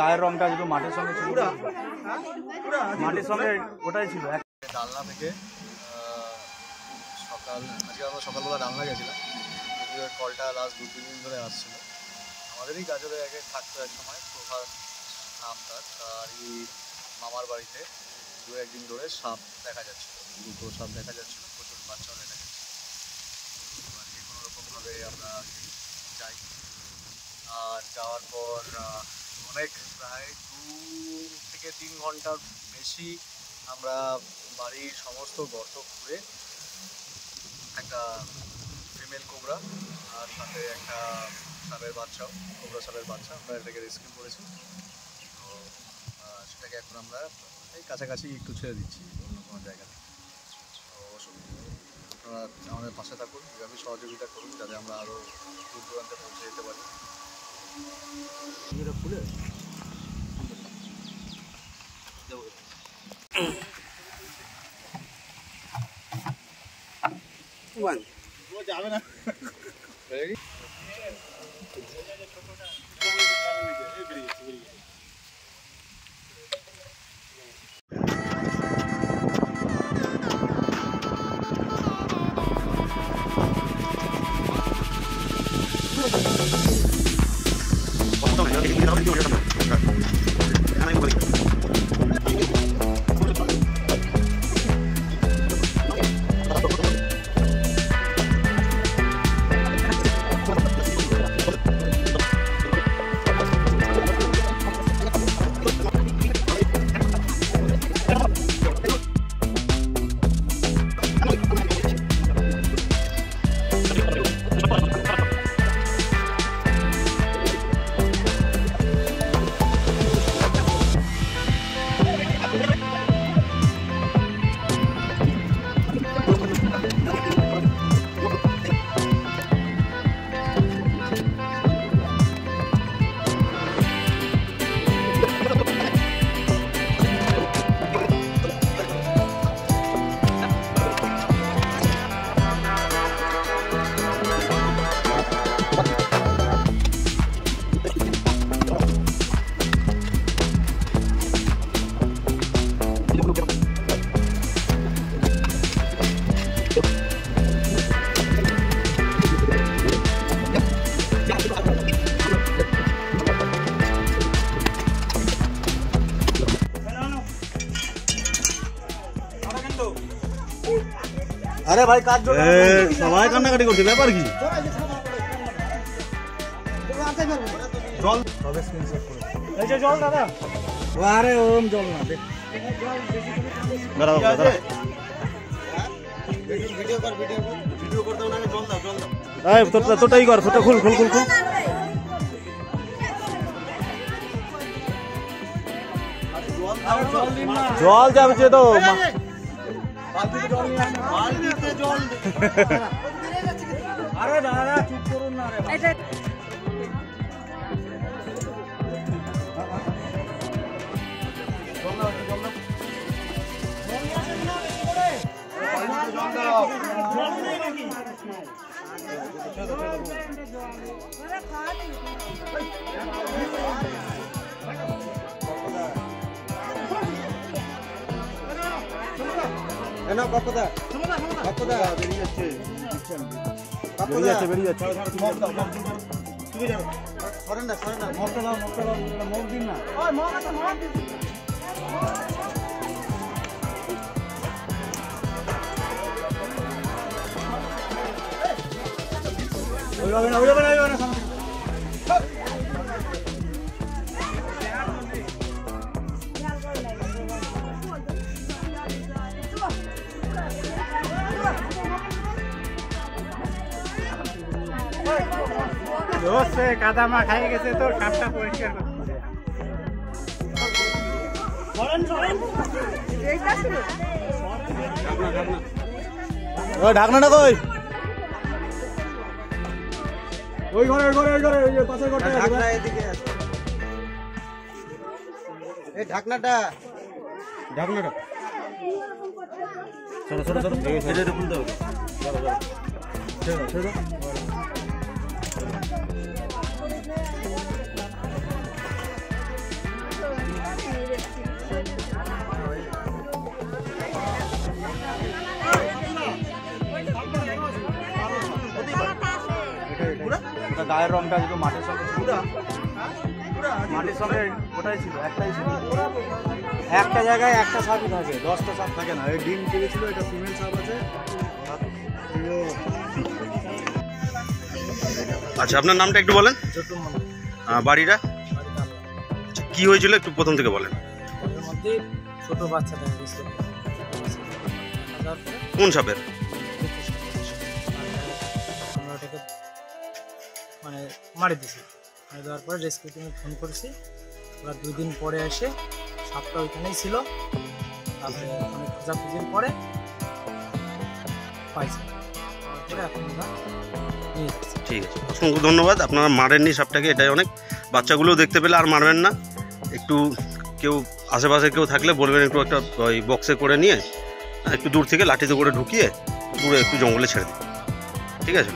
গায়ের রংটা যেহেতু মাটির সঙ্গে ছিল, মাটির সঙ্গে ওটাই ছিল। ডালনা থেকে আজকে আমরা সকালবেলা ডালনা গেছিলাম, কলটা লাস্ট 2-3 দিন ধরে আসছিল। আমাদেরই গাজরে আগে থাকতো এক সময়, প্রভার নাম তার এই মামার বাড়িতে 2-1 দিন ধরে সাপ দেখা যাচ্ছিল, 2টো সাপ দেখা যাচ্ছিল, প্রচুর বাচ্চাও দেখা যাচ্ছিল। কোনো রকমভাবে আমরা যাই, আর যাওয়ার পর অনেক প্রায় 2 থেকে 3 ঘন্টার বেশি আমরা বাড়ির সমস্ত গর্ত খুঁড়ে একটা ফিমেল কোবরা আর সাথে একটা সাপের বাচ্চাও, কোবরা সাপের বাচ্চা, আমরা এটাকে রেস্কিউ করেছি। তো সেটাকে এখন আমরা এই কাছাকাছি একটু ছেড়ে দিচ্ছি অন্য কোনো জায়গাতে। তো আপনারা আমাদের পাশে থাকুন, এভাবে সহযোগিতা করুন যাতে আমরা আরও দূর দূরান্তে পৌঁছে যেতে পারি। খুলে যাবে না। আরে ভাই কাজ সবাই কান্নাকাটি করছে, ব্যাপার কি? জল তবে স্ক্রিনশট করে এই যে জল দাদা, আরে ওরম জল না দেখ, দাঁড়াও দাঁড়াও, ভিডিও কর ভিডিও করতে না, জল দাও জল দাও, এই তোটাই কর, ফটো খুল খুল খুল খুল। জল যাবে যে তো আরে দাদা চুপ করুন না রে, বেরিয়ে যাচ্ছে বেরিয়ে যাচ্ছে, সরেন না মগটা দাও, মগ দিন না, ওই যাবে না দোষে কাদামা খাই গেছে তো সাপটা পরিষ্কার করতে। ঢাকনাটা কই? ওই ঘরে ওই যে পাশের ঘরটা, ঢাকনা এদিকে আছে, এই ঢাকনাটা চলো এটা খুলতে হবে, চলো গায়ের রংটা একটু মাটির সঙ্গে ছিল, মাটির সঙ্গে ওটাই ছিল, একটাই ছিল। একটা জায়গায় একটা সাপই থাকে, 10টা সাপ থাকে না। এই ডিম কেটেছিল, এটা ফিমেল সাপ আছে। আচ্ছা, আপনার নামটা একটু বলেন, ছোট মনে বাড়িটা আচ্ছা, কি হয়েছিল একটু প্রথম থেকে বলেন। ওর মধ্যে ছোট বাচ্চা দেখা গেছিল। কোন সাপের? আমরা ওটাকে মানে মারি দিছি, মারি দেওয়ার পরে রেস্কিউ টিমে ফোন করেছি। ওরা 2 দিন পরে এসে সাপটা ওইখানেই ছিল। তারপরে অনেক খোঁজাখুঁজির পরে পাইছে, তারপরে এখন আমরা নিয়ে যাচ্ছি। ঠিক আছে, অসংখ্য ধন্যবাদ। আপনারা মারেননি সাপটাকে, এটাই অনেক। বাচ্চাগুলো দেখতে পেলে আর মারবেন না। একটু কেউ আশেপাশে কেউ থাকলে বলবেন একটু একটা ওই বক্সে করে নিয়ে একটু দূর থেকে লাঠিতে করে ঢুকিয়ে দূরে একটু জঙ্গলে ছেড়ে দিন। ঠিক আছে।